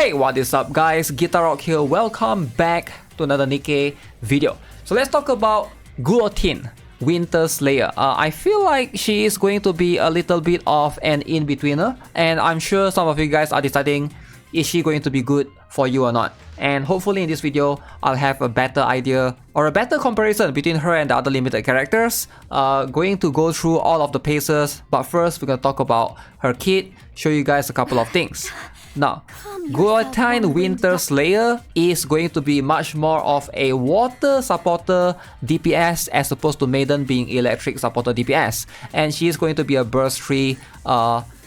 Hey, what is up guys, GuitarRock here, welcome back to another Nikke video. So let's talk about Guillotine Winter Slayer. I feel like she is going to be a little bit of an in-betweener, and I'm sure some of you guys are deciding, is she going to be good for you or not? And hopefully in this video, I'll have a better idea or a better comparison between her and the other limited characters. Going to go through all of the paces, but first we're going to talk about her kit, show you guys a couple of things. Now, Guillotine Winter Slayer is going to be much more of a water supporter DPS as opposed to Maiden being electric supporter DPS. And she is going to be a burst 3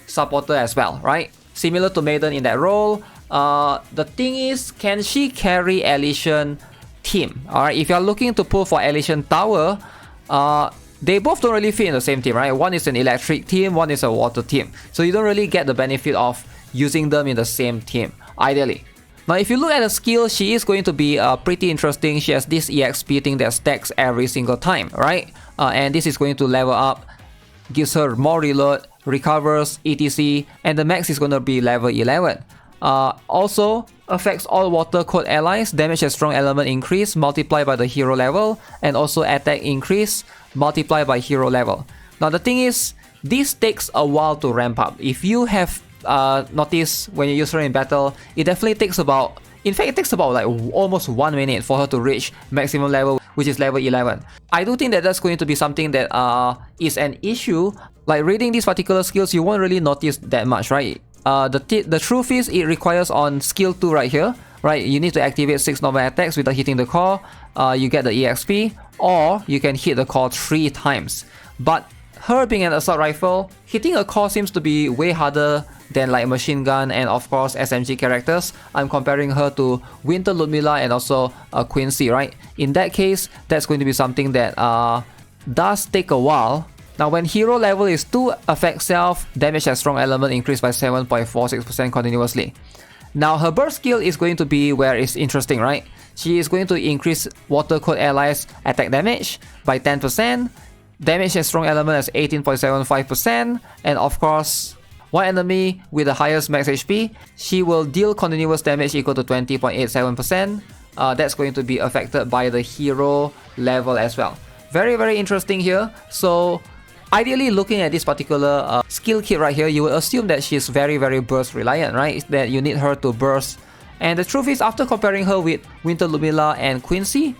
supporter as well, right? Similar to Maiden in that role. The thing is, can she carry Elysian team? Alright, if you're looking to pull for Elysian Tower, they both don't really fit in the same team, right? One is an electric team, one is a water team. So you don't really get the benefit of using them in the same team, ideally. Now, if you look at the skill, she is going to be pretty interesting. She has this EXP thing that stacks every single time, right? And this is going to level up, gives her more reload, recovers, etc. And the max is going to be level 11. Also, affects all water code allies, damage and strong element increase, multiplied by the hero level, and also attack increase, multiplied by hero level. Now, the thing is, this takes a while to ramp up. If you have notice when you use her in battle, it definitely takes about, in fact it takes about like almost 1 minute for her to reach maximum level, which is level 11. I do think that that's going to be something that is an issue. Like reading these particular skills, you won't really notice that much, right? The truth is, it requires on skill 2 right here, right? You need to activate 6 normal attacks without hitting the core, you get the EXP, or you can hit the core 3 times. But her being an assault rifle, hitting a core seems to be way harder than like machine gun and of course SMG characters. I'm comparing her to Winter Ludmilla and also Quincy, right? In that case, that's going to be something that does take a while. Now, when hero level is 2, affect self, damage and strong element increased by 7.46% continuously. Now, her burst skill is going to be where it's interesting, right? She is going to increase water code allies attack damage by 10%, damage and strong element as 18.75%, and of course, one enemy with the highest max HP, she will deal continuous damage equal to 20.87%. That's going to be affected by the hero level as well. Very, very interesting here. So, ideally, looking at this particular skill kit right here, you would assume that she's very, very burst reliant, right? That you need her to burst. And the truth is, after comparing her with Winter Ludmilla and Quincy,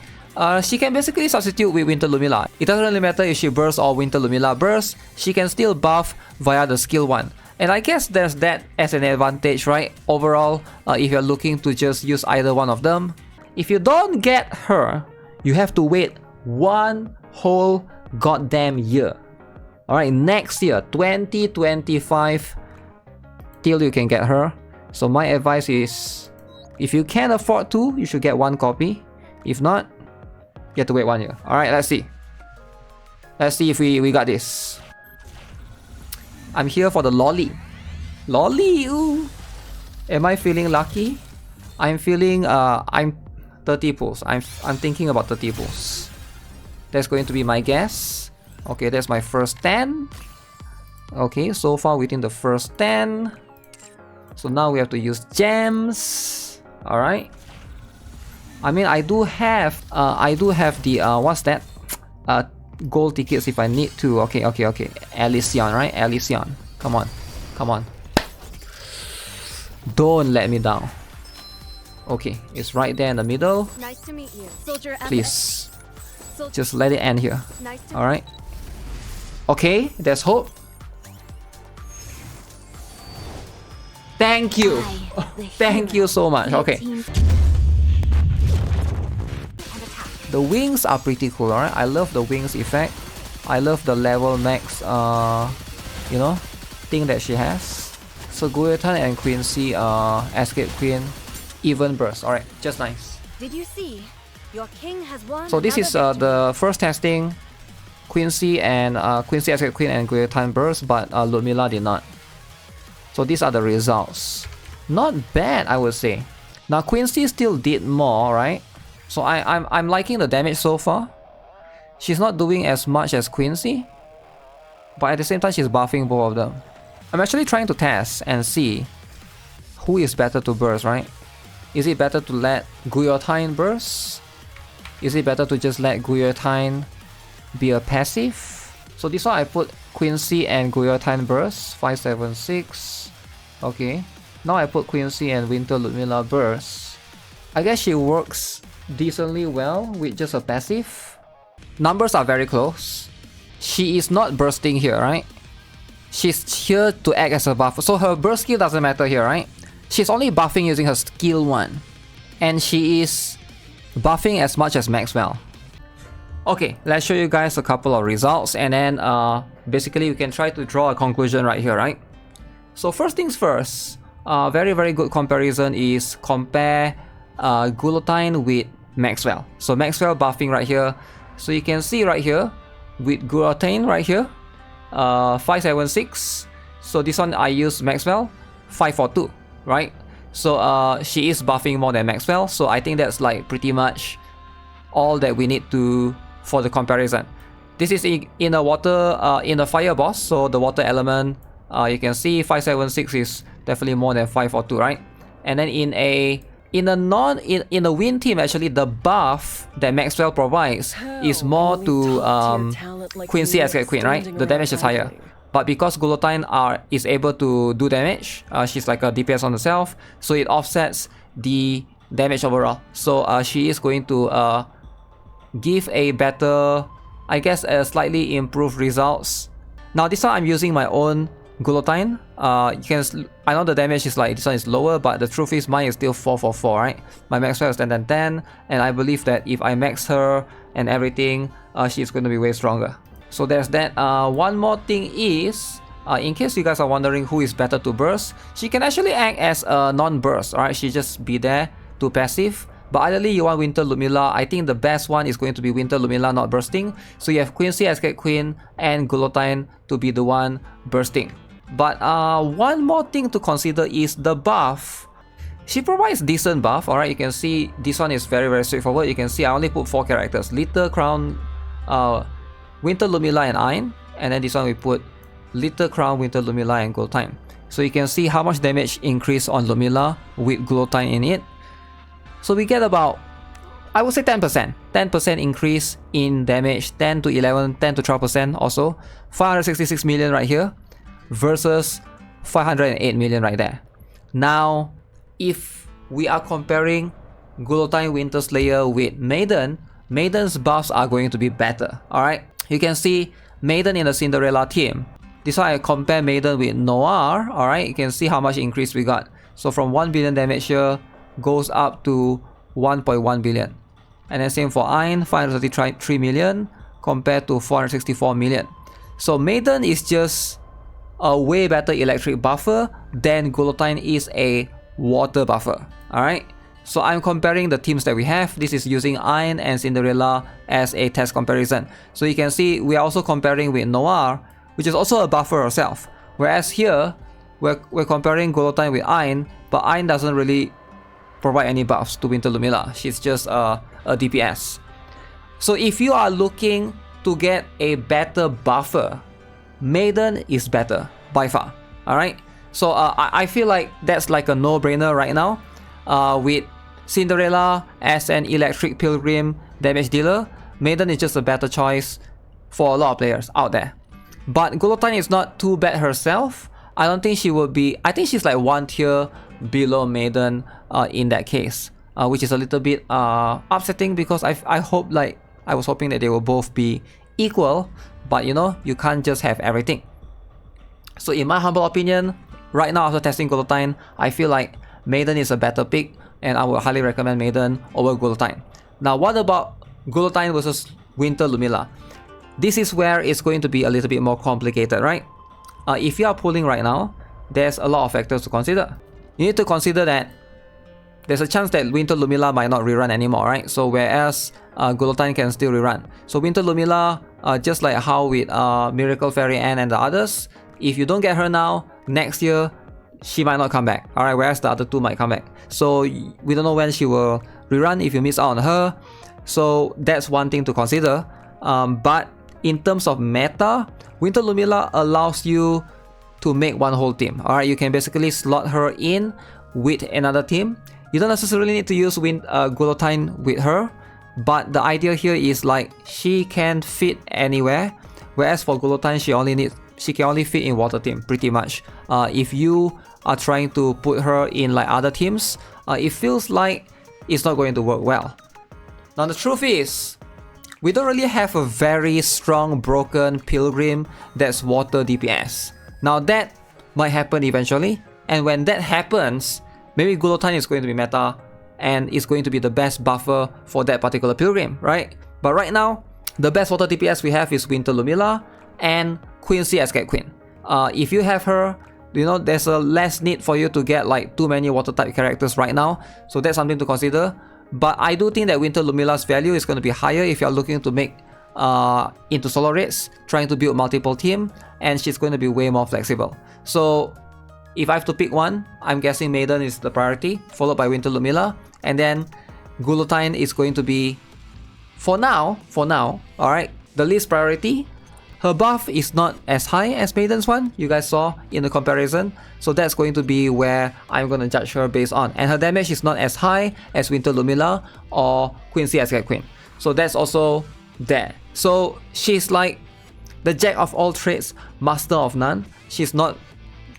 she can basically substitute with Winter Ludmilla. It doesn't really matter if she bursts or Winter Ludmilla bursts, she can still buff via the skill 1. And I guess there's that as an advantage, right? Overall, if you're looking to just use either one of them. If you don't get her, you have to wait 1 whole goddamn year. Alright, next year, 2025, till you can get her. So my advice is, if you can afford to, you should get 1 copy. If not, you have to wait 1 year. Alright, let's see. Let's see if we got this. I'm here for the lolly. Lolly, ooh. Am I feeling lucky? I'm feeling, I'm 30 pulls. I'm thinking about 30 pulls. That's going to be my guess. Okay, that's my first 10. Okay, so far within the first 10. So now we have to use gems. Alright. I mean, I do have the, what's that? Gold tickets if I need to. Okay. Elysian, right? Elysian. Come on. Don't let me down. Okay, it's right there in the middle. Nice to meet you. Soldier, please. Just let it end here. Nice. Alright. Okay, there's hope. Thank you. Thank you so much. Okay. The wings are pretty cool, alright? I love the wings effect. I love the level max, you know, thing that she has. So Guillotine and Quincy, Escape Queen, even burst. Alright, just nice. Did you see? Your king has won. So this is the first testing. Quincy and Quincy Escape Queen and Guillotine burst, but Ludmilla did not. So these are the results. Not bad, I would say. Now Quincy still did more, right? So I'm liking the damage so far. She's not doing as much as Quincy, but at the same time she's buffing both of them. I'm actually trying to test and see who is better to burst, right? Is it better to let Guillotine burst? Is it better to just let Guillotine be a passive? So this one I put Quincy and Guillotine burst, 576. Okay. Now I put Quincy and Winter Ludmilla burst. I guess she works decently well with just a passive. Numbers are very close. She is not bursting here, right? She's here to act as a buffer. So her burst skill doesn't matter here, right? She's only buffing using her skill 1. And she is buffing as much as Maxwell. Okay, let's show you guys a couple of results, and then basically you can try to draw a conclusion right here, right? So first things first, very good comparison is compare Guillotine with Maxwell. So Maxwell buffing right here. So you can see right here with Guillotine right here, 576. So this one I use Maxwell, 542, right? So she is buffing more than Maxwell. So I think that's like pretty much all that we need to for the comparison. This is in a water, in a fire boss. So the water element, you can see 576 is definitely more than 542, right? And then in a wind team, actually the buff that Maxwell provides is more to Quincy as Queen, right? The damage is higher. But because Guillotine is able to do damage, she's like a DPS on herself, so it offsets the damage overall. So she is going to give a better, I guess, a slightly improved results. Now this one I'm using my own Guillotine. I know the damage is like, this one is lower, but the truth is mine is still 444, right? My Maxwell is 10, and I believe that if I max her and everything, she's going to be way stronger. So there's that. One more thing is, in case you guys are wondering who is better to burst, she can actually act as a non-burst, alright? She just be there to passive. But ideally you want Winter Ludmilla. I think the best one is going to be Winter Ludmilla not bursting. So you have Quincy as Queen and Guillotine to be the one bursting. But one more thing to consider is the buff. She provides decent buff, alright? You can see this one is very straightforward. You can see I only put 4 characters. Little Crown, Winter Ludmilla and Ein. And then this one we put Little Crown, Winter Ludmilla and Guillotine. So you can see how much damage increase on Ludmilla with Guillotine in it. So we get about, I would say 10%. 10% increase in damage, 10 to 11, 10 to 12% also. 566 million right here versus 508 million right there. Now, if we are comparing Guillotine Winter Slayer with Maiden, Maiden's buffs are going to be better, alright? You can see Maiden in the Cinderella team. This one I compare Maiden with Noir, alright? You can see how much increase we got. So from 1 billion damage here, goes up to 1.1 billion. And then same for Ein, 533 million compared to 464 million. So Maiden is just a way better electric buffer than Guillotine is a water buffer. Alright? So I'm comparing the teams that we have. This is using Ein and Cinderella as a test comparison. So you can see we are also comparing with Noir, which is also a buffer herself. Whereas here, we're comparing Guillotine with Ein, but Ein doesn't really provide any buffs to Winter Ludmilla. She's just a DPS. So if you are looking to get a better buffer, Maiden is better by far. Alright? So I feel like that's like a no-brainer right now. With Cinderella as an electric pilgrim damage dealer, Maiden is just a better choice for a lot of players out there. But Guillotine is not too bad herself. I don't think she would be, I think she's like one tier below Maiden in that case, which is a little bit upsetting because I hope, like, I was hoping that they will both be equal, but you know, you can't just have everything. So in my humble opinion, right now after testing Guillotine, I feel like Maiden is a better pick, and I would highly recommend Maiden over Guillotine. Now what about Guillotine versus Winter Ludmilla? This is where it's going to be a little bit more complicated, right? If you are pulling right now, there's a lot of factors to consider. You need to consider that there's a chance that Winter Ludmilla might not rerun anymore, right? So whereas Guillotine can still rerun. So Winter Ludmilla, just like how with Miracle Fairy Anne and the others, if you don't get her now, next year she might not come back. Alright, whereas the other two might come back. So we don't know when she will rerun if you miss out on her. So that's one thing to consider. But in terms of meta, Winter Ludmilla allows you to make one whole team. Alright, you can basically slot her in with another team. You don't necessarily need to use Guillotine with her, but the idea here is like she can fit anywhere, whereas for Guillotine she can only fit in water team pretty much. If you are trying to put her in like other teams, it feels like it's not going to work well. Now the truth is, we don't really have a very strong broken Pilgrim that's water DPS. Now that might happen eventually, and when that happens, maybe Guillotine is going to be meta and is going to be the best buffer for that particular Pilgrim, right? But right now, the best water DPS we have is Winter Lumila and Quincy Escape Queen. If you have her, you know, there's a less need for you to get like too many water type characters right now, so that's something to consider. But I do think that Winter Lumila's value is going to be higher if you're looking to make into solo raids, trying to build multiple team, and she's going to be way more flexible. So if I have to pick one, I'm guessing Maiden is the priority, followed by Winter Lumila, and then Guillotine is going to be, for now, alright, the least priority. Her buff is not as high as Maiden's one, you guys saw in the comparison, so that's going to be where I'm going to judge her based on. And her damage is not as high as Winter Lumila or Quincy Escape Queen, so that's also there. So she's like the jack of all trades, master of none. She's not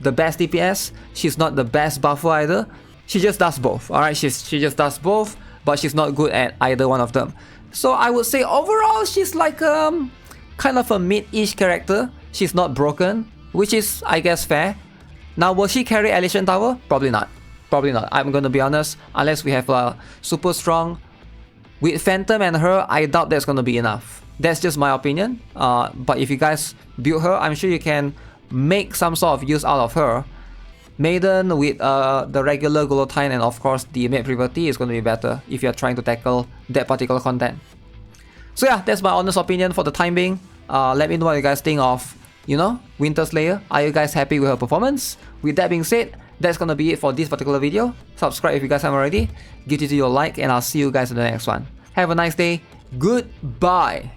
the best DPS, she's not the best buffer either, she just does both, alright? She just does both, but she's not good at either one of them. So I would say overall she's like kind of a mid-ish character. She's not broken, which is, I guess, fair. Now, will she carry Elation Tower? Probably not. Probably not. I'm gonna be honest. Unless we have a super strong with Phantom and her, I doubt that's gonna be enough. That's just my opinion. But if you guys build her, I'm sure you can make some sort of use out of her. Maiden with the regular Guillotine and of course the Maid Privity is gonna be better if you're trying to tackle that particular content. So yeah, that's my honest opinion for the time being. Let me know what you guys think of, you know, Winter Slayer. Are you guys happy with her performance? With that being said, that's gonna be it for this particular video. Subscribe if you guys haven't already. Give it to your like, and I'll see you guys in the next one. Have a nice day. Goodbye.